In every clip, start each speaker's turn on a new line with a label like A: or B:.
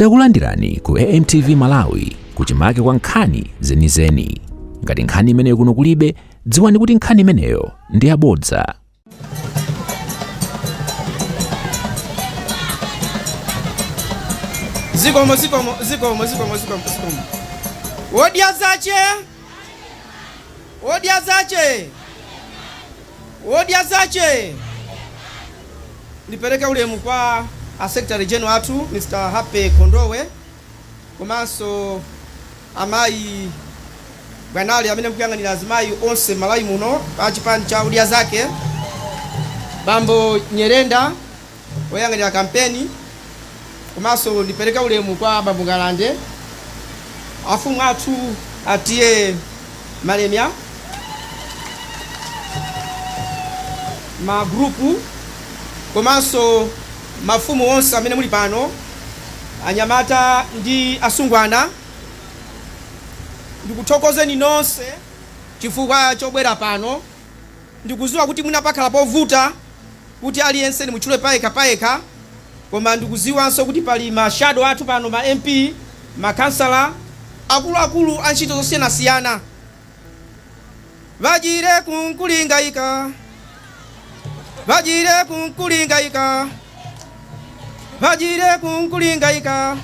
A: Takulandirani ku AMTV Malawi kuchimake kwa nkhani zenizeni. Ngati nkhani imeneyo kuno kulibe, dziwani kuti nkhani imeneyo ndi yabodza.
B: Zikomo. Odya ZACHE. Odya ZACHE. Odya ZACHE. Nipeleke ulemu kwa Secretary General atu Mr. Happy Kondowe komanso amayi bwanali amene mkuyang'anira azimayi onse Malawi muno pa chipani cha Odya ZACHE, Bambo Nyerenda oyang'anira kampeni, komanso nipeleke ulemu kwa Bambo Galande, afumu atu atiye malemya, magrupu, komanso mafumu onse amene muli pano, anyamata ndi asungwana. Ndikuthokozeni nonse chifukwa chobwera pano. Ndikuziwa kuti munapakhala povuta kuti aliyense ni mutchule payekha, koma ndikuziwanso kuti pali mashado athu pano, ma MP, makansala, akuluakulu a ntchito zosiyanasiyana. Vajire kunkulingayika, vajire kunkulingayika, vajire kunkulingayika,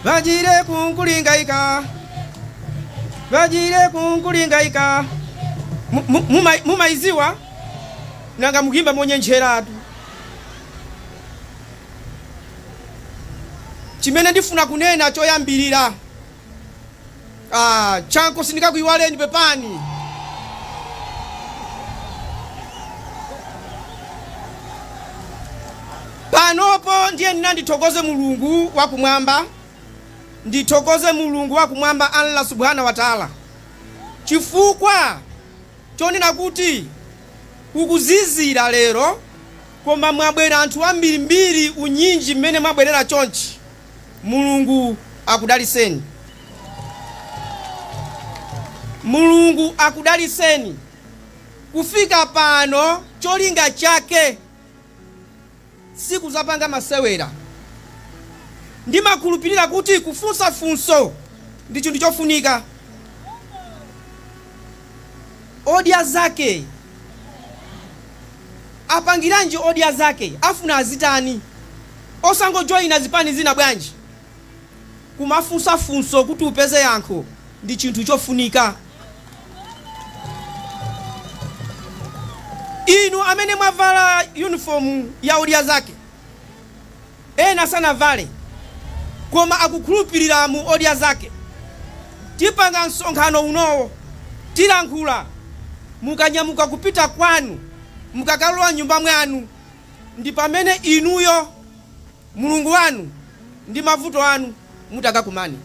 B: vajire kunkulingayika, vajire kunkulingayika. Mumaiziwa nanga mugimba monyenjeratu. Chimene ndifuna kunena choyambirira, chanko sindikakuyiwaleni pepani. Panopo ndiye ndithokoze Mulungu wakumwamba, ndithokoze Mulungu wakumwamba Allah subhanahu wa ta'ala, chifukwa chonena kuti kukuzizira lero, koma mwabwera anthu ambirimbiri unyinji mmene mwabwerera chonchi. Mulungu akudaliseni, Mulungu akudaliseni. Kufika pano cholinga chake siku zapanga masewera. Ndimakhulupirira kuti kufunsa funso ndicho ndichofunika. Odya ZACHE apangiranji? Odya ZACHE afuna azitani? Osangojoyina zipani zina bwanji? Kumafunsa funso kuti upeze yankho ndi chinthu chofunika. Inu amene mwavala uniform ya Odya ZACHE, ena sana vale, koma akukhulupirira mu Odya ZACHE, tipanga msonkhano unowo, tilankhula, mukanyamuka kupita kwanu, mukakalowa nyumba mwanu, ndi pamene inuyo Mulungu wanu ndi mavuto anu mutakakumani.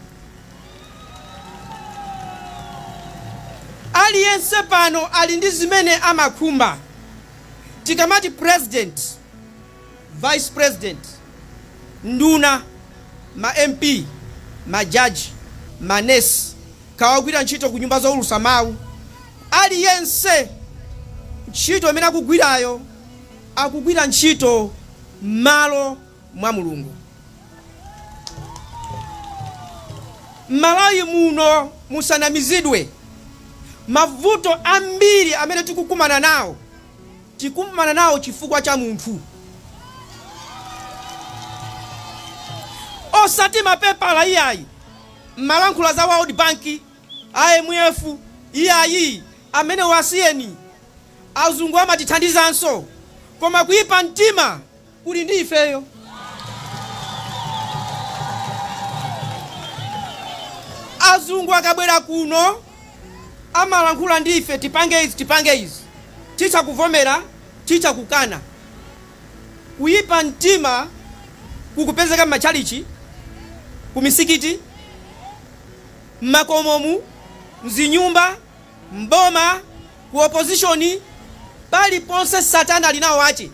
B: Aliyense pano ali ndi zimene amakhumba. Tikamati president, vice president, nduna, ma MP, ma judge, ma nurse, kawagwira ntchito ku nyumba zowulusa mawu, aliyense ntchito imene akugwirayo akugwira ntchito m'malo mwa Mulungu. Malawi muno musanamizidwe. Mavuto ambiri amene tikukumana nawo chifukwa cha munthu. Osati mapepala iyayi, malankhula za World Bank, IMF, iyayi amene wasiyeni, azungu amatithandizanso, koma kuyipa mtima kuli ndi ifeyo. Azungu akabwera kuno amalankhula ndi ife, tipange izi, ticha kuvomera, ticha kukana. Kuyipa mtima kukupezeka m'machalichi, kumisikiti, m'makomomu, mzinyumba, mboma, ku opposition, pali ponse Satana alinawo wache.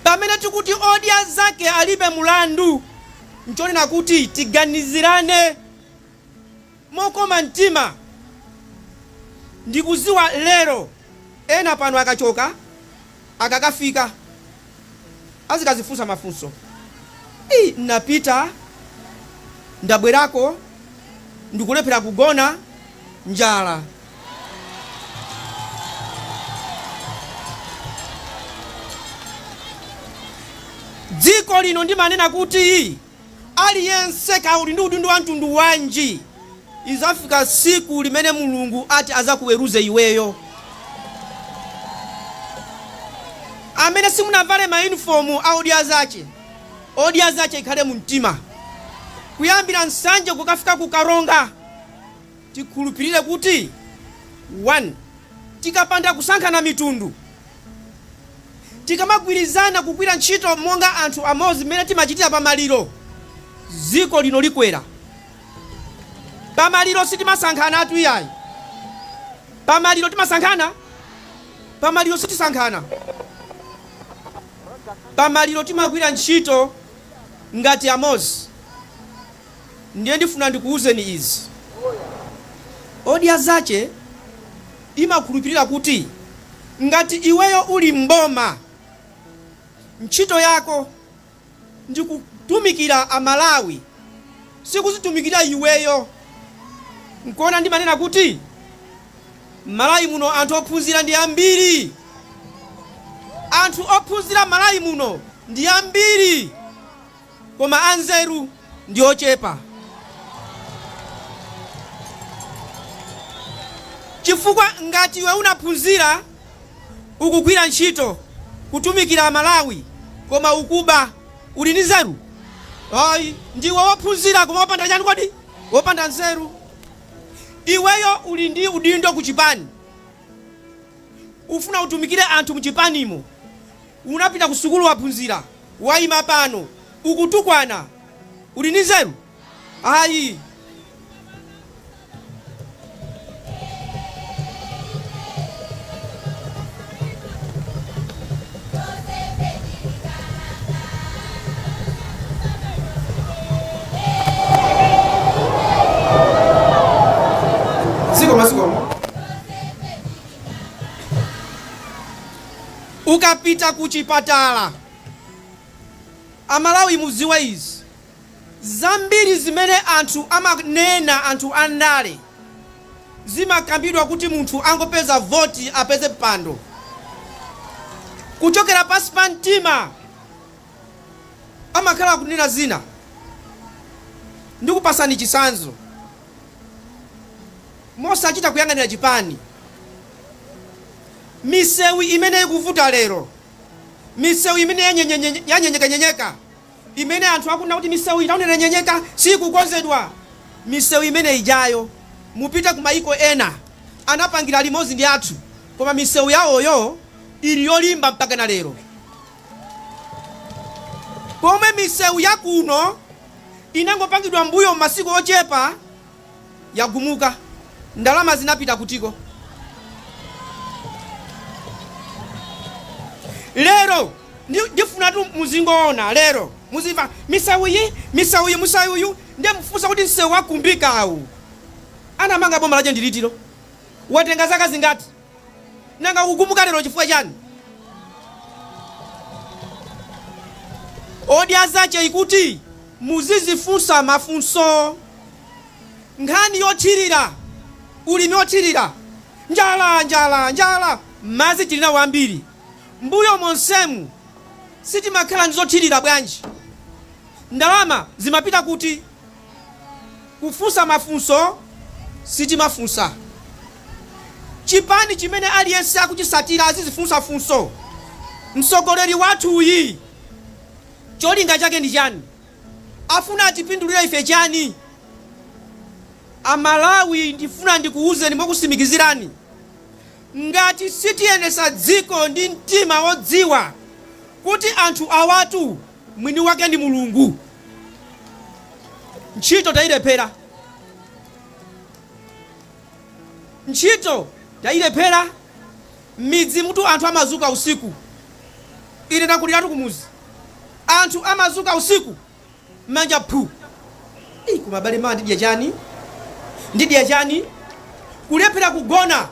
B: Pamene tikuti Odya ZACHE Alibe Mlandu, nchonena kuti tiganizirane mokoma mtima. Ndikuziwa lero ena pano akachoka akakafika azikazifunsa mafunso. Napita ndabwerako ndikulephera kugona njala. Dziko lino ndimanena kuti aliyense kauli ndi udindo wa mtundu wanji izafika siku limene Mulungu ati azakuweruze iweyo. Amene simunavale ma uniform a Odya ZACHE ikhale mu mtima. Kuyambira nsanje kukafika kukaronga tikhulupirire kuti 1 tikapanda kusankhana mitundu, tikamagwirizana kugwira ntchito monga anthu amodzi mmene timachitira pamaliro, dziko lino likwera. Pamaliro sitimasankhana atu iyayi. Pamaliro timasankhana? Pamaliro sitisankhana. Pamaliro timagwira ntchito ngati amodzi. Ndiye ndifuna ndikuwuzeni izi. Odya ZACHE imakhulupirira kuti ngati iweyo uli mboma, ntchito yako ndi kutumikira Amalawi, sikuzitumikira iweyo. Nkuona ndimanena kuti Malawi muno anthu ophunzira ndi ambiri. Anthu ophunzira Malawi muno ndi ambiri, koma anzeru ndi ochepa. Chifukwa ngati iwe unaphunzira ukugwira ntchito kutumikira Malawi koma ukuba, uli ndi nzeru? Ndiwe wophunzira koma wopanda chani kodi? Wopanda nzeru. Iweyo uli ndi udindo ku chipani, ufuna utumikire anthu mu chipanimo, unapita ku sukulu waphunzira, wayima pano ukutukwana, uli ndi nzeru? Ukapita ku chipatala, Amalawi muziwe izi, zambiri zimene anthu amanena, anthu andale, zimakambidwa kuti munthu angopeza voti apeze pando kuchokera pasi pa mtima. Amakhala kunena zina. Ndikupasani chisanzo. Mosachita kuyang'anira chipani. Misewu imene ikuvuta lero, misewu imene yanyenyeka, imene anthu akuna kuti misewu itaonera nyenyeka sikukonzedwa, misewu imene ijayo mupita ku maiko ena anapangira limodzi ndi athu, koma misewu yawoyo ili yolimba mpaka na lero. Pomwe misewu yakuno inangopangidwa mbuyo masiku ochepa yagumuka, ndalama zinapita kutiko. Lero ndifuna tu muzingoona lero muziva misewu iyi ndiye mfusa kuti msewu wakumbika awu. Anamanga boma laje ndilitiro, watenga zaka zingati nanga kugumuka lero chifukwa chani? Odya ZACHE ikuti muzizifunsa mafunso. Nkhani yothirira, ulimi wothirira, njala, mazi tilina wambiri. Mbuyo monsemu sitimakhala ndizothirira bwanji? Ndalama zimapita kuti? Kufunsa mafunso sitimafunsa. Chipani chimene aliyense akuchisatira azizifunsa funso. Mtsogoleri wathu uyi cholinga chake ndi chani? Afuna atipindulire ife chani? Amalawi ndifuna ndikuwuzeni mokusimikizirani, ngati sitiyenesa dziko ndi mtima wodziwa kuti anthu awatu mwini wake ndi Mulungu, ntchito tayilephera. Ntchito tayilephera. Midzi mutu anthu amazuka usiku. Ine ndakuliratu kumuzi, anthu amazuka usiku manja phu. Kumabale ma ndidya chani? Ndidya chani? Kulephera kugona.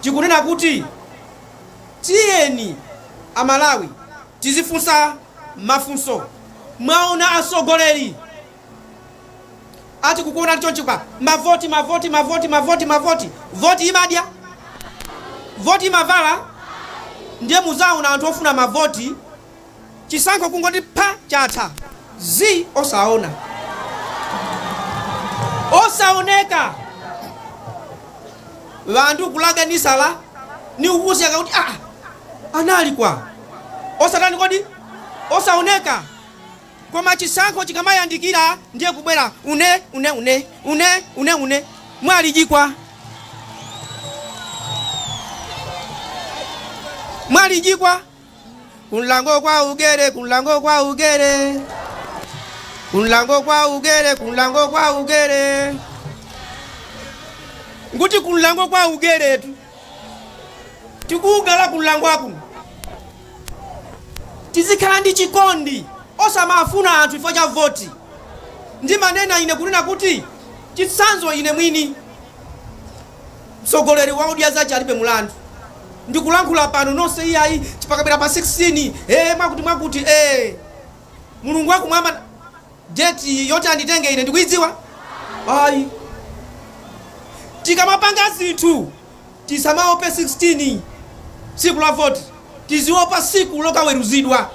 B: Chikunena kuti tiyeni amalawi tizifunsa mafunso. Mwaona asogoleri ati kukuona chonchikwa mavoti voti imadya voti mavala ndiye muzao na anthu ofuna mavoti chisankho kungoti pa chatha zi osaoneka vantu kulaganisala ni ukusi akakuti anali kwa osatani kodi osaoneka koma chisankho chikamayandikira ndiye kubwera une mwalijikwa kunlango kwa ugere nguti kunlango kwa ugere tu tikugala kunlango akuno tizikhala ndi chikondi osamafuna anthu ifo cha voti. Ndi manena ine kunena kuti chitsanzo ine mwini mtsogoleri wa Odya ZACHE Alibe Mlandu ndikulankhula pano nonse iyayi chipakabwera pa 16 mwakuti mulungu wakumwamba date yoti anditenge ine ndikuidziwa ayi tikamapanga zinthu tisamaope 16 siku la voti tiziopa siku lokaweruzidwa.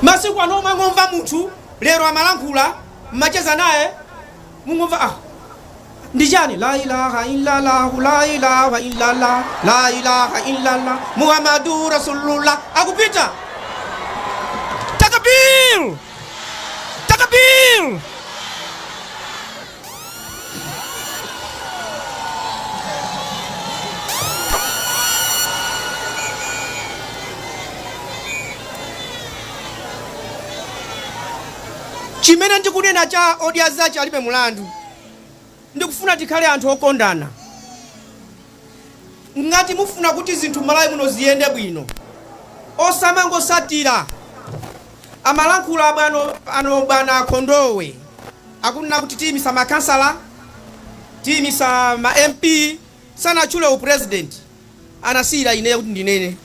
B: Masiku anoma ngomva munthu lero amalankhula mmacheza naye mungomva ndijani la ilaha illallah Muhammadu Rasulullah akupita takbir chimene ndikunena cha Odya ZACHE Alibe Mlandu ndikufuna tikhale anthu okondana. Ngati mufuna kuti zinthu malawi muno ziyende bwino osamangosatira amalankhula bwana Kondowe akunena kuti timisa makansala timisa ma MP sanachule upresident anasira ineyo kuti ndinene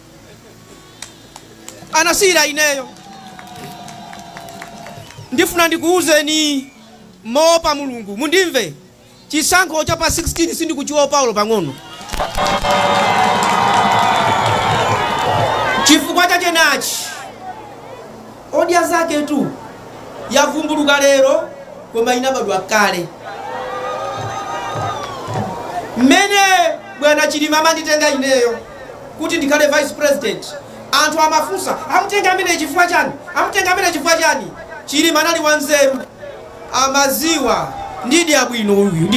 B: anasira ineyo. Ndifuna ndikuuzeni moopa mulungu mundimve chisankho cha pa 16 sindikuchiwa Paulo pang'ono chifukwa chache nachi Odya ZACHE tu yavumbuluka lero koma inabadwa kale. Mmene bwana Chilima manditenga ineyo kuti ndikhale vice president anthu amafunsa amutenga amene chifukwa chani Chilima anali wanzeru amaziwa ndidi abwino uyu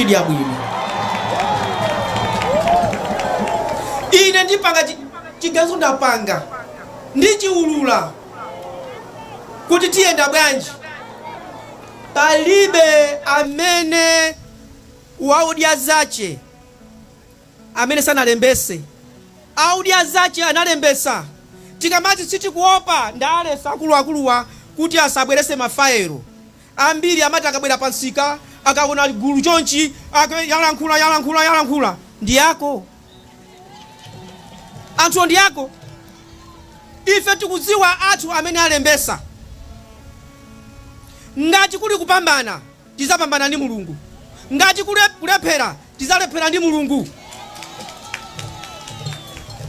B: ine ndipanga chigazo ndapanga ndichiulula kuti tiyenda bwanji palibe amene wa Odya ZACHE amene sanalembese Odya ZACHE analembesa tikamati sitikuopa ndalesa akuluwa kuti asabwerese mafairo ambiri amati akabwera pansika akaona gulu chonchi yalankhula ndiyako anthu ndiyako. Ife tikudziwa athu amene alembesa ngati kuli kupambana tizapambana ndi mulungu ngati kulephera tizalephera ndi mulungu.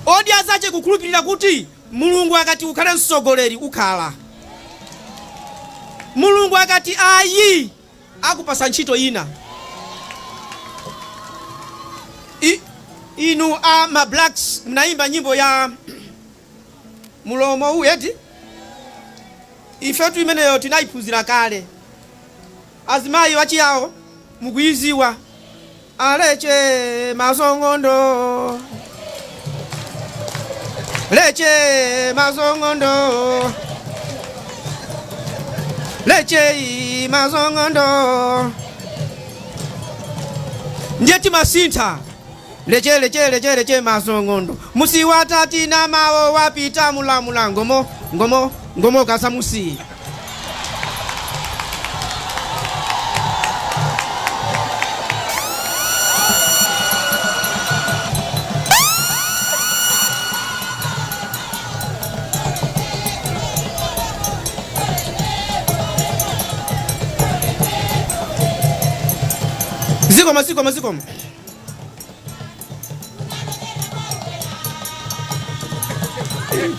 B: Odya ZACHE kukhulupirira kuti mulungu akati ukhale mtsogoleri ukhala, mulungu akati ayi akupasa ntchito ina. Inu ma blacks mnaimba nyimbo ya mulomo uyeti ifetu imeneyo tinayiphunzira kale azimayi wachiyawo mukuiziwa aleche mazongondo leche mazongondo leche mazongondo ndieti masintha leche mazongondo musiwatati na mawo wapita mulamula ngomo kasamusi. Zikomo.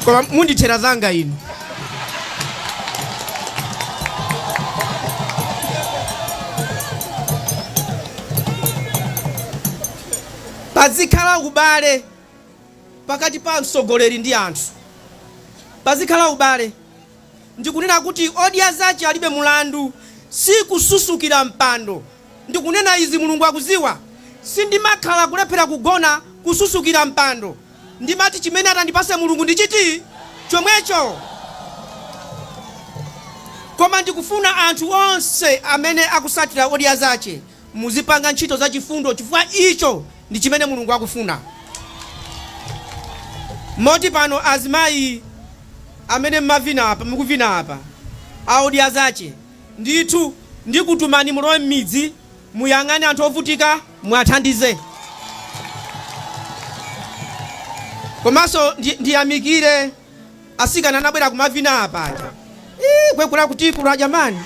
B: Koma mundithera zanga inu. Pazikhala ubale pakati pa mtsogoleri ndi anthu. Pazikhala ubale. Ndikunena kuti Odya ZACHE Alibe Mlandu si kususukira mpando. Ndikunena izi Mulungu akuziwa. Sindimakhala kulephera kugona kususukira mpando. Ndimati chimene atandipase Mulungu ndichiti chomwecho. Koma ndikufuna anthu onse amene akusatira Odya ZACHE muzipanga ntchito za chifundo chifukwa icho ndi chimene Mulungu akufuna. Moti pano azimayi amene mukuvina apa a Odya ZACHE ndithu ndikutumani mulowe m'midzi muyang'ane anthu ovutika muwathandize. Komanso ndiyamikire asikana anabwera kumavina apa. Kwekula kutikula jamani.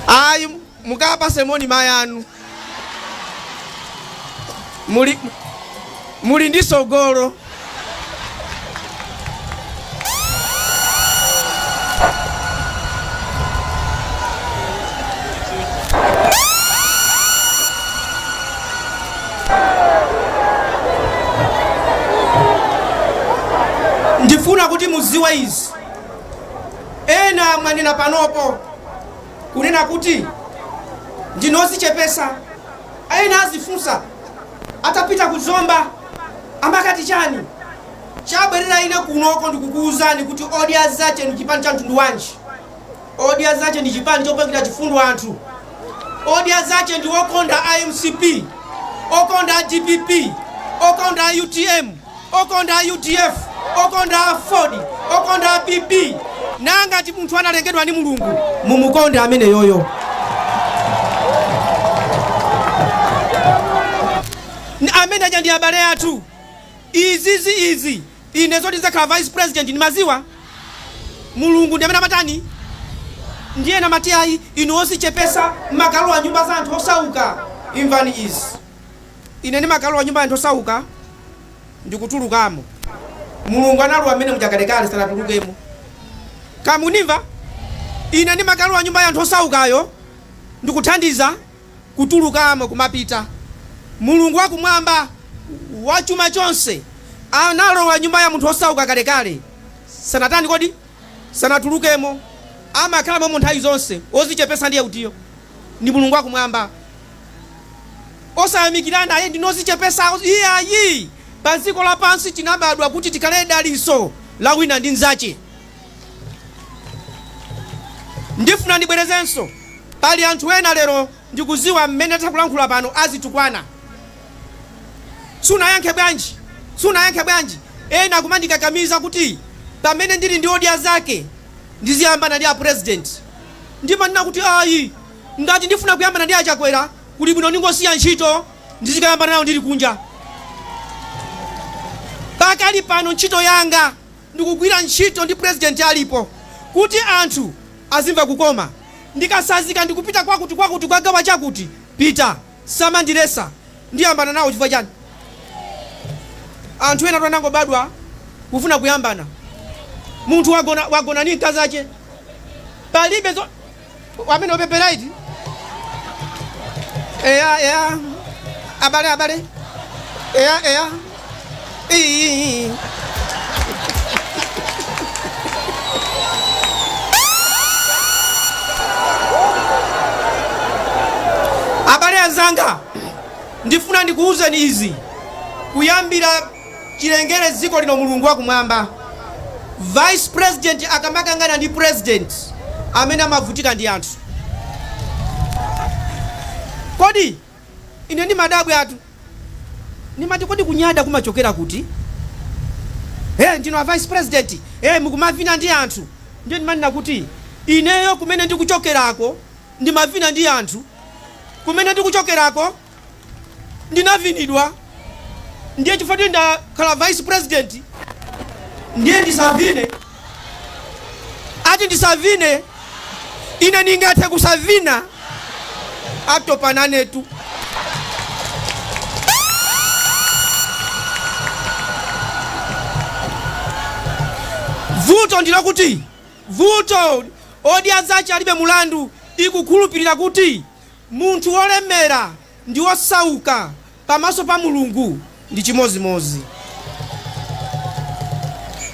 B: Ayi mukapa semoni mayanu. Muli ndi sogolo. Ndifuna kuti muziwe izi. Ena mwanena panopo kunena kuti ndinozichepesa. Ena azifunsa atapita ku Zomba amakati chani. Chabwerera ine kunoko ndikukuuzani kuti Odya ZACHE ndi chipani cha mtundu wanji. Odya ZACHE ndi chipani chopangita chifundo anthu. Odya ZACHE ndi okonda IMCP, okonda DPP, okonda UTM, okonda UDF, okonda Ford, okonda PP. Nangati munthu analengedwa ndi Mulungu mumukonde amene yoyo. Amene aja ndi abale athu. Izi ine zoti zakhala vice president ni maziwa. Mulungu ndi amene amatani. Ndiye na matiayi inu osichepesa makalo a nyumba za anthu osauka. Imvani izi. Ine ni makalo a nyumba anthu osauka ndikutulukamo. Mulungu analu amene mujakalekale sanatulukemo. Kamunimva? Ine ni makalo a nyumba ya anthu osaukayo ndikuthandiza kutulukamo kumapita. Mulungu wakumwamba wachuma chonse analowa nyumba ya munthu osauka kalekale sanatani kodi sanatulukemo. Amakhala momwe nthawi zonse ozichepesa ndiye utiyo ni Mulungu wakumwamba. Osayamikirana aye ndinozichepesa iyayi. Paziko lapansi tinabadwa kuti tikhale daliso la wina ndi nzache. Ndifuna ndibwerezenso pali anthu ena lero ndikuziwa mmene takulankhula pano azitukwana. Sunayankhe bwanji. Ena kumandikakamiza kuti pamene ndili ndi Odya ZACHE ndiziyambana ndi a president. Ndipo ndina kuti ayi ngati ndifuna kuyambana ndi achakwera kuli bwino ndingosiya ntchito ndizikayambana nawo ndili kunja. Pakali pano ntchito yanga ndikugwira ntchito ndi president alipo kuti anthu azimva kukoma. Ndikasazika ndikupita kwakuti kwagawa chakuti pita samandiresa ndiyambana nawo chifukwa chani. Anthu ena twanango badwa kufuna kuyambana. Munthu wagona ni mkazi ache. Palibe zo wamene opeperaiti. Eya. Abale. Eya. Abale azanga ndifuna ndikuuzeni izi. Kuyambira chilengere ziko lino Mulungu wakumwamba. Vice president akamakangana ndi president amene amavutika ndi anthu. Kodi ine ndi madabu atu nimati kodi kunyada kumachokera kuti? Ndino vice president mukumavina ndi anthu. Ndiye ndimanena kuti ineyo kumene ndikuchokerako ndimavina ndi anthu. Kumene ndikuchokerako ndinavinidwa. Ndiye chifukwa ndakhala vice president ndiye ndisavine. ati ndisavine ine ningathe kusavina atopanane tu. Vuto ndilo kuti vuto Odya ZACHE Alibe Mlandu ikukhulupirira kuti munthu wolemera ndi wosauka pamaso pa Mulungu ndi chimozimozi.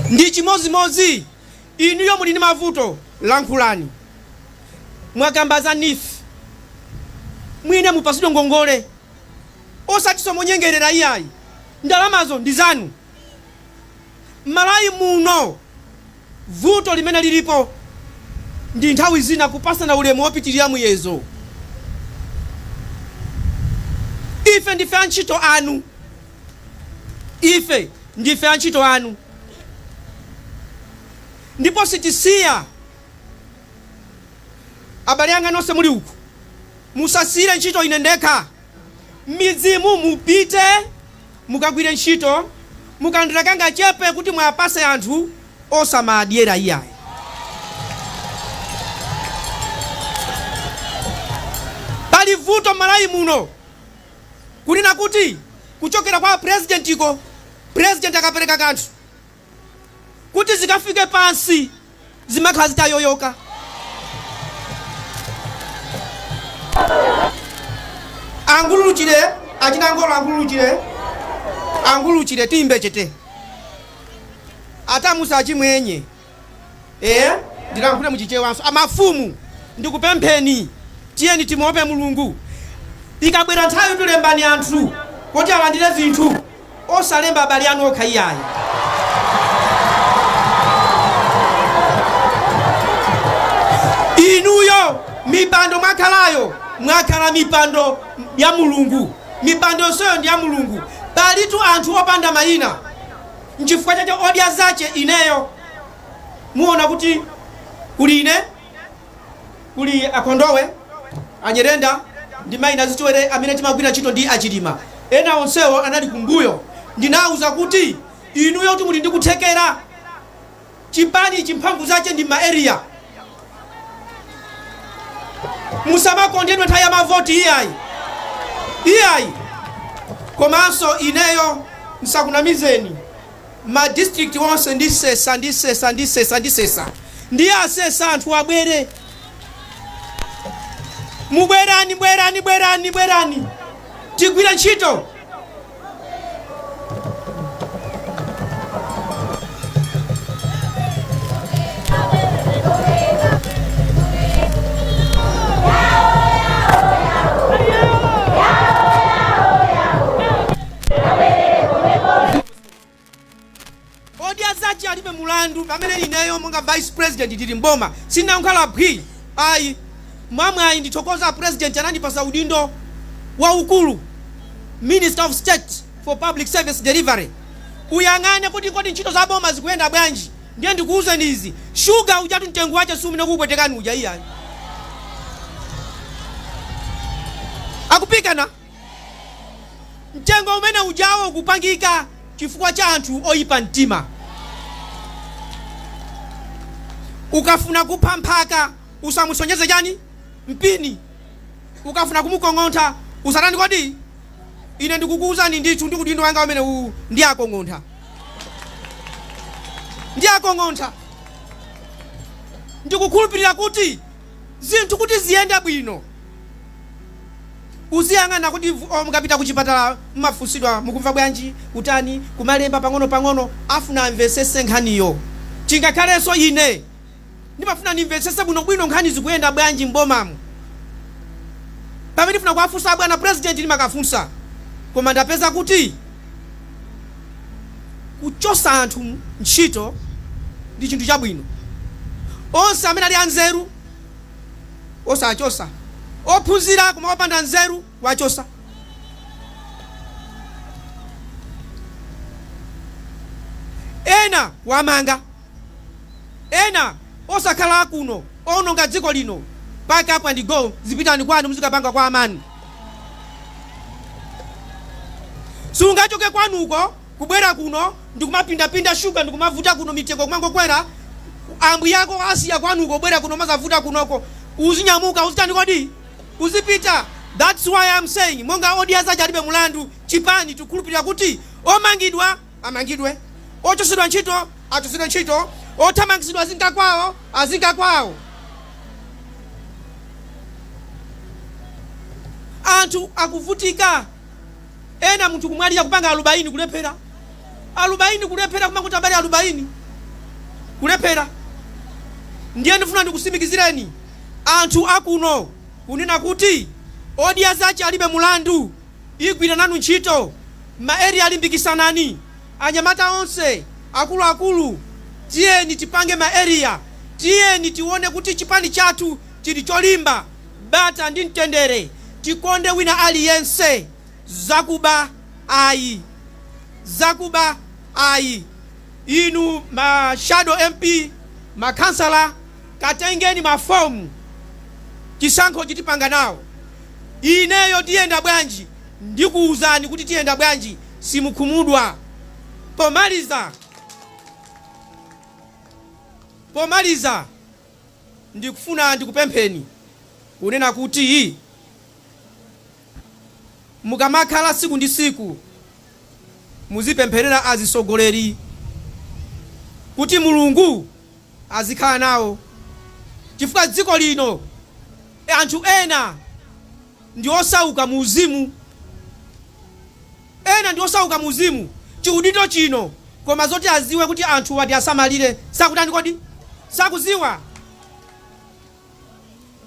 B: Ndi chimozimozi. Inuyo muli ndi mavuto, lankhulani. Mwakambaza nife mwine mupasidwe ngongole osati somonyengerera iyayi, ndalamazo ndi zanu. Malawi muno vuto limene lilipo ndi nthawi zina kupasana ulemu wopitirira muyezo. Ife ndife antchito anu, ife ndife antchito anu, ndipo sitisiya. Abale anga nonse muli uku, musasire ntchito ine ndekha. Midzimu mupite mukagwire ntchito, mukandilakanga chepe kuti mwapase anthu osamadyera iyayi. Pali vuto Malawi muno kulina kuti kuchokera kwa presidentiko, president akapereka kanthu kuti zikafike pansi zimakhala zitayoyoka. Anguluchire achinangolo anguluchire timbe chete ata musachimwenye ndilankhule muchichewanso. Amafumu ndikupempheni tiyeni timope Mulungu. Ikabwera nthawi tulembani anthu kuti alandire zinthu osalemba abale anu okha iyayi. Inuyo mipando mwakhalayo mwakhala mipando ya Mulungu, mipando yonseyo ndi ya Mulungu. Palitu anthu opanda mayina. Nchifukwa chache Odya ZACHE ineyo muona kuti kuli ine, kuli akondowe, anyerenda ndi mayina zichwere amene timagwira ntchito ndi achilima. Ena onsewo anali kumbuyo. Ndinawuza kuti inuyo kuti muli ndi kuthekera chipani chimphamvu zache ndi ma area. Musamakondedwe nthawi ya mavoti iyayi. Komanso ineyo nsakunamizeni ma district wonse ndisesa ndiye asesa anthu abwere. Mubwerani tigwire ntchito. Odya ZACHE Alibe Mlandu pamene ineyo monga vice president ndili mboma sinankhala bwi ayi mwamwe ndithokoza president anandipasa udindo waukulu, Minister of State for Public Service Delivery. Uyang'ane kuti kodi ntchito za boma zikuyenda bwanji. Ndiye ndikuwuzeni izi, sugar ujatu mtengo wache sumine kupwetekani uja iyayi. Akupika na mtengo umene ujawo kupangika chifukwa cha anthu oyipa mtima. Ukafuna kupha mphaka usamusonyeze chani mpini. Ukafuna kumukong'ontha usatani kodi ine ndikukuwuzani ndithu ndi udindo wanga umene ndi akong'ontha. Ndikukhulupirira kuti zinthu kuti ziyende bwino uziyang'ana kuti mukapita kuchipatala mmafunsidwa mukumva bwanji kutani kumalemba pang'ono afuna amvesese nkhaniyo. Chingakhalenso ine ndimafuna nimvesese bwino nkhani zikuyenda bwanji mbomamu. Pamene ndifuna kuwafunsa bwana president ndimakafunsa, koma ndapeza kuti kuchosa anthu ntchito ndi chinthu chabwino. Onse amene ali anzeru osachosa, ophunzira koma opanda nzeru wachosa. Ena wamanga, ena osakhala kuno ononga dziko lino. Pack up and go, zipitani kwanu muzikapanga kwa amani. Sungachoke kwanuko kubwera kuno ndikumapinda sugar ndikumavuta kuno miteko kumangokwera ambuye ako asiya kwanuko bwera kuno mazavuta kunoko uzinyamuka uzitani kodi uzipita. That's why I'm saying monga Odya ZACHE Alibe Mlandu chipani tukulupira kuti omangidwa amangidwe, ochosedwa ntchito achosedwa ntchito, othamangisidwa azinga kwawo. Anthu akuvutika, ena munthu kumwalira kupanga alubaini kulephera, kumakuti abale alubaini kulephera. Ndiye ndifuna ndikusimikizireni anthu akuno kunena kuti Odya ZACHE Alibe Mlandu igwira nanu ntchito, maeri alimbikisanani, anyamata onse akulu, tiyeni tipange maeria, tiyeni tione kuti chipani chathu chili cholimba, bata ndi mtendere, tikonde wina aliyense. Zakuba ayi. Inu ma shadow MP, ma kansala, katengeni mafomu, chisankho chitipanga nawo. Ineyo tiyenda bwanji, ndikuuzani kuti tiyenda bwanji, simukhumudwa. Pomaliza ndikufuna ndikupempheni kunena kuti mukamakhala siku ndi siku muzipempherera azisogoleri kuti Mulungu azikhala nawo, chifukwa dziko lino anthu ena ndi osauka mu uzimu, chiudito chino, koma zoti aziwe kuti anthu wati asamalire sakutani kodi sakuziwa.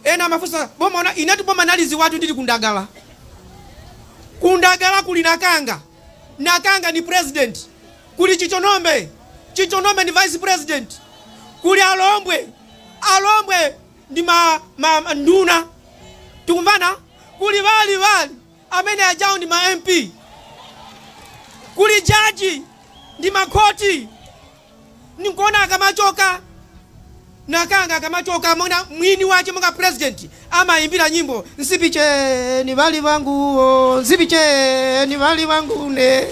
B: Ena mafusa bomaona inati boma analizi watu ndili kundagala kuli nakanga ni president, kuli chichonombe ni vice president, kuli alombwe ndi nduna tukumvana, kuli vali amene ajao ndi ma MP, kuli jaji ndi makoti. Nikuona akamachoka nakanga mwana mwini wache monga president amaimbira nyimbo nsipiche ni vali vangu nsipiche ni vali vangu ne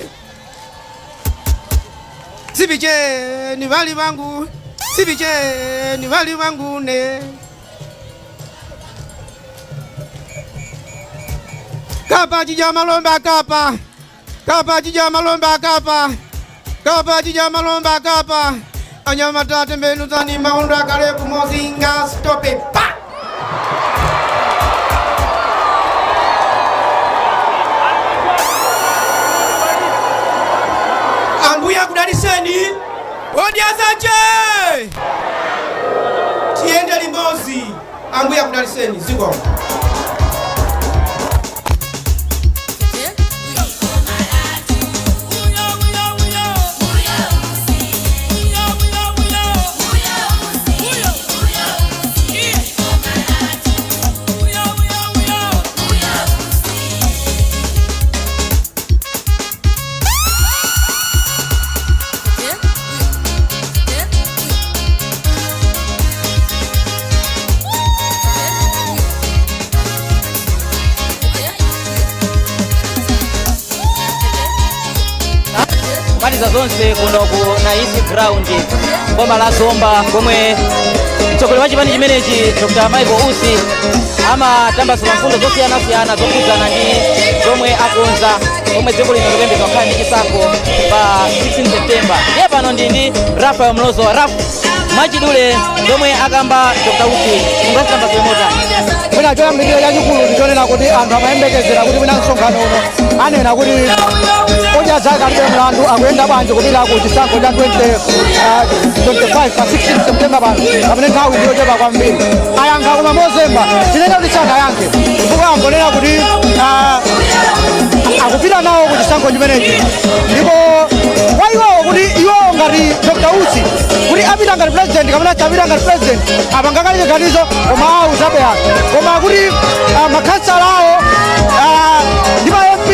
B: nsipiche ni vali vangu nsipiche ni vali vangu ne kapa jija malomba kapa jija malomba kapa jija malomba kapa anyamata tembenu tani maunda kale kumozinga stop it pa. Ambuya kudaliseni Odya ZACHE tiende limbozi. Ambuya kudaliseni ziko
C: Maliza zonse kuno na isi ground boma la Zomba komwe mtsogole wa chipani chimenechi Dr. Usi ama tambasula mfundo zosiyana zokuzana ndi zomwe akonza komwe dziko lino likuyembekeza kukhala ndi chisankho pa 16 September. Ndiye pano ndi Rafael Mlozo wa Rafu mwachidule zomwe akamba Dr. Usi ngosamba semota
D: mwina choyambirira chachikulu ndichonena kuti anthu amayembekezera kuti mwina msonkhano uno anena kuti Odya ZACHE Alibe Mlandu akuyenda bwanji kupita ku chisankho cha 25 pa 16 September pano pamene nthawi ndiyochepa kwambiri. Ayankha koma mozemba tinene kuti sanayankhe chifukwa angonena kuti akupita nawo ku chisankho chimenechi, ndipo kwa iwowo kuti iwowo ngati Dr. Usi kuti apita ngati president kapena chapita ngati president apangakalibe ganizo koma awu zabeya, koma kuti makhansala awo ndi ma MP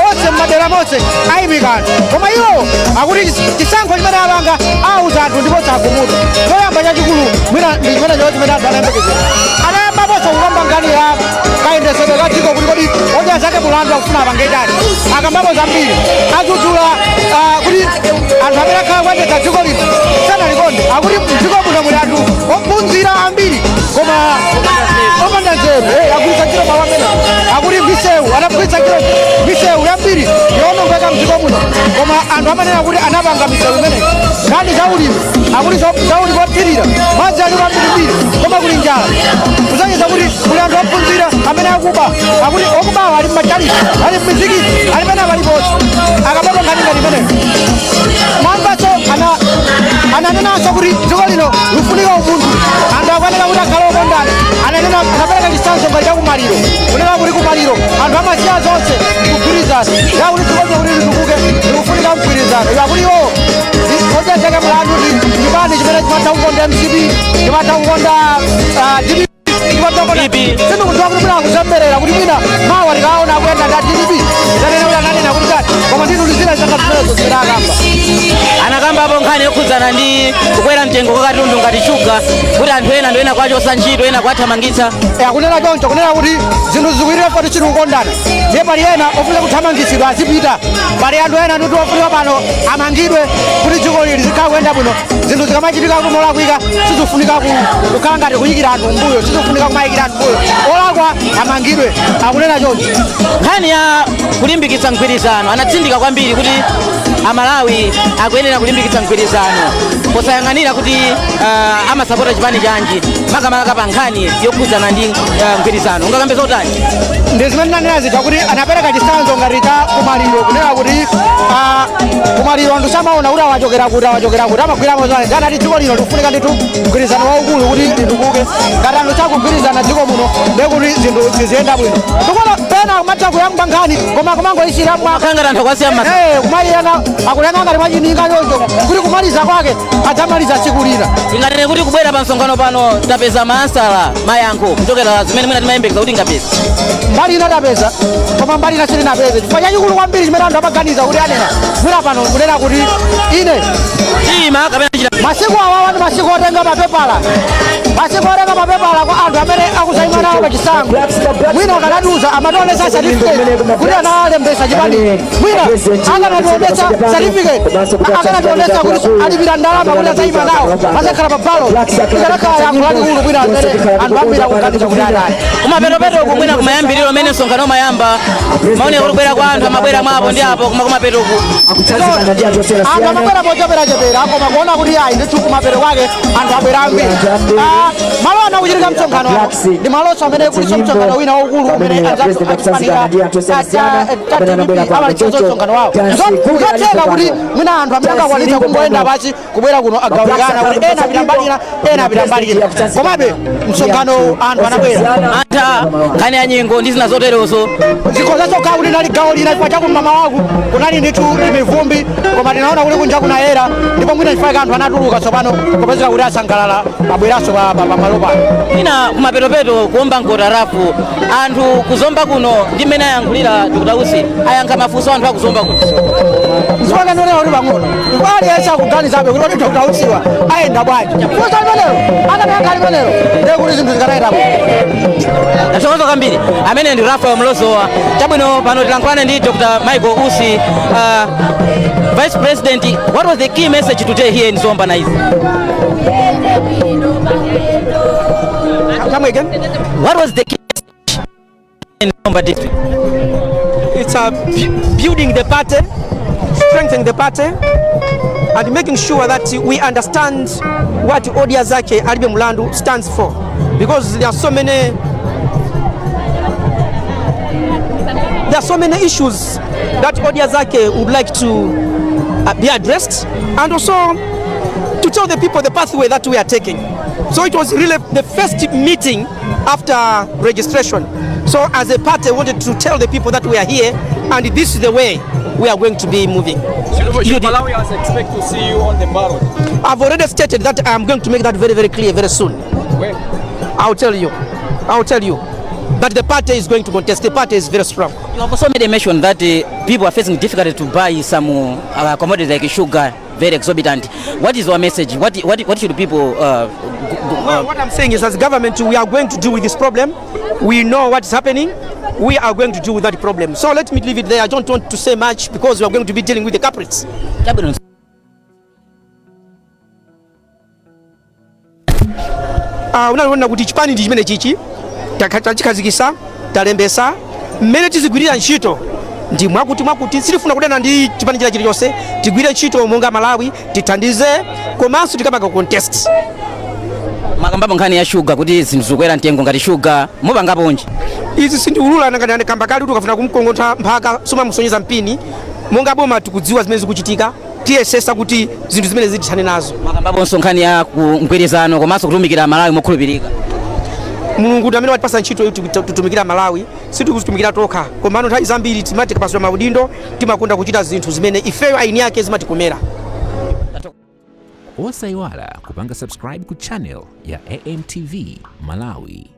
D: onse m'madera monse ayimikana, koma iwo akuti chisankho chimene apanga awuza anthu ndipo sakumutu. Choyamba chachikulu mwina ndi chimene chimene anthu anayembekezera anayambaponso kukamba ngani ya kayendetsedwe ka dziko kuti kodi Odya Odya Zake Mlandu akufuna apangetani akambapo zambiri azudzula kuti anthu amene akhala kuyendetsa dziko lino sanalikonde akuti mdziko muno muli anthu ophunzira ambiri koma opanda nzeru agwiritsa ntchito malo amene akuti misewu anagwiritsa ntchito misewu yambiri yowonongeka mdziko muno koma anthu amanena kuti anapanga misewu imene nkhani za ulimi akuti za ulimi othirira madzi ali kwambirimbiri koma kuli njala kusonyeza kuti kuli anthu ophunzira amene akuba akuti okubawa ali mmajalisi ali mmizikiti ali pena paliponse akapata nkhani ngati imeneyo mwambaso ananenanso kuti dziko lino lufunika umunthu anthu akuyenera kuti akhale okondana ananena anapereka chitsanzo ngati chakumaliro kunena kuti kumaliro anthu amasiya zonse kugwirizana yakuti dziko lino kuti litukuke likufunika mgwirizano yakuti iwowo Odya Zake Mlandu ndi chipani chimene chimatha kukonda MCP chimatha kukonda DP sindikudziwa kuti mwina akuzemberera kuti mwina mawa tikaona akuyenda ngati DP zanena kuti ananena kuti kati koma ndinu lizina zanga zimenezo zimene akamba
C: anakambapo nkhani yokhudzana ndi kukwera mtengo kwa katundu ngati shuga kuti anthu ena kwachosa ntchito ena kwathamangitsa
D: akunena choncho kunena kuti zinthu zikuitira poti chiri kukondana ndiye pali ena ofuna kuthamangitsidwa azipita pali anthu ena nditi ofunika pano amangidwe kuti dziko lili zikhala kuyenda bwino zinthu zikamachitika kuti molakwika sizifunika kukhala ngati kuyikira anthu mbuyo sizifunika kumayikira anthu mbuyo olakwa amangidwe akunena choncho
C: nkhani ya kulimbikitsa mgwirizano anatsindika kwambiri kuti amalawi akuyenera kulimbikitsa mgwirizano posayang'anira kuti amasapota chipani chanji makamaka pa nkhani yokhudzana ndi mgwirizano ungakambe zotani
D: ndi zimene nanena zija kuti anapereka chitsanzo ngati cha kumaliro kunena kuti kumaliro anthu samaona kuti awachokera kuti amagwiramo zone anati dziko lino likufunika ndithu mgwirizano waukulu kuti litukuke ngati anthu sakugwirizana dziko muno ndiye kuti zinthu ziziyenda bwino tikuona pena kumatha kuyamba nkhani koma kumangoyisira
C: mwakangati anthu akwasiyama
D: kumalirana akunena ngati machininga choncho kuti kumaliza kwake adzamaliza tsiku lina
C: ingatene kuti kubwera pa msonkhano pano tapeza maansala mayankho kuchokera zimene mwina timayembekeza kuti ingapeza
D: mbali ina tapeza koma mbali ina sitinapeze chifukwa chachikulu kwambiri chimene anthu amaganiza kuti anena mwina pano kunena kuti ine
C: chima kapena
D: masiku awawa ndi masiku otenga mapepala kwa anthu amene akuzayima nawo pachisankho mwina akanatiuza amationetsa certificate kuti analembesa chipani mwina akanationdetsa certificate akanationdetsa kuti alipira ndalama kuti azayima nawo azakhala pa balo ikanakhala yankho lalikulu mwina amene anthu ambiri akuganiza kuti anali
C: kumapetopeto mwina kumayambiriro amene msonkhano umayamba maoneka kuti kubwera kwa anthu amabwera mwapo ndi apo kumapetoku
D: anthu amabwera pocheperachepera koma kuona kuti ayi ndithu kumapero kwake anthu abwera ambiri malo ana kuchitika msonkhano ndi malonso amene kuliso msonkhano wina waukulu umene achipanira amalichonso msonkhano wawo zotheka kuti mwina anthu amene akakwanitsa kungoyenda pachi kubwera kuno agawanikana kuti ena apita mbali ina ena apita mbali ina komabe msonkhano anthu anabwera
C: antha nkhani ya nyengo ndi zina zoterozo
D: zikhoza zokhala kuti nali gawo lina chifukwa chaku mama waku kunali ndithu mivumbi koma tinaona kuti kunja kunayera ndipo mwina chifukwa anthu anatuluka tsopano kupezeka kuti asangalala abweranso pamalo pano
C: ina kumapetopeto kuomba nkota rafu anthu kuzomba kuno ndi mmene ayankhulira Dr. Usi ayankha mafunso anthu akuzomba kuno
D: zipanganonera kuti pang'ono aliyense akuganizabe kuti Dr. Usiwa ayenda bwanji funso limenelo akanayankha limenelo ndiye kuti zinthu zikanayenda
C: Nathokoza kwambiri amene ndi Rafael Mlozowa chabwino pano tilankhulane ndi Dr. Michael Usi Vice President. What was the key message today here in Zomba Nice?
D: Come again?
C: What was the key message in Zomba district?
E: It's building the party, strengthening the party, and making sure that we understand what Odya Zake Alibe Mlandu stands for, because there are so many issues that Odya Zake would like to be addressed, and also to tell the people the pathway that we are taking. So it was really the first meeting after registration. So as a party, I wanted to tell the people that we are here, and this is the way we are going to be moving.
F: Malawians expect to see you on the ballot.
E: I've already stated that I'm going to make that very, very clear very soon.
F: When?
E: I'll tell you that the party is going to contest. The party is very strong.
C: You have also made a mention that people are facing difficulty to buy some commodities like sugar, very exorbitant. What is our message? What should people
E: Well, what I'm saying is, as a government, we are going to deal with this problem. We know what's happening. we are going to deal with that problem. So let me leave it there. I don't want to say much because we are going to be dealing with the culprits. Unaona kuti chipani ndi chimene chichi tachikazikisa talembesa mmene tizigwirira ntchito ndi mwakuti silifuna kudana ndi chipani chila chilichonse tigwire ntchito monga Malawi tithandize komanso tikapanga contest
C: makambapo nkhani ya sugar kuti zinthu zikwera mtengo ngati sugar mupangaponji
E: izi sindiulula ngati kamba kali kuti ukafuna kumkongontha mphaka soma musonyeza mpini monga boma tikudziwa zimene zikuchitika tiyesesa kuti zinthu zimene zitithane nazo
C: makambaponso nkhani ya mgwirizano komanso kutumikira Malawi mokhulupirika
E: mulungu amene watipasa ntchito iyo tutumikira Malawi sitikuzitumikira tokha komano nthawi zambiri timati tikapasula maudindo timakonda kuchita zinthu zimene ifeyo aini yake zimatikomera.
A: Osayiwala kupanga subscribe ku channel ya AMTV Malawi.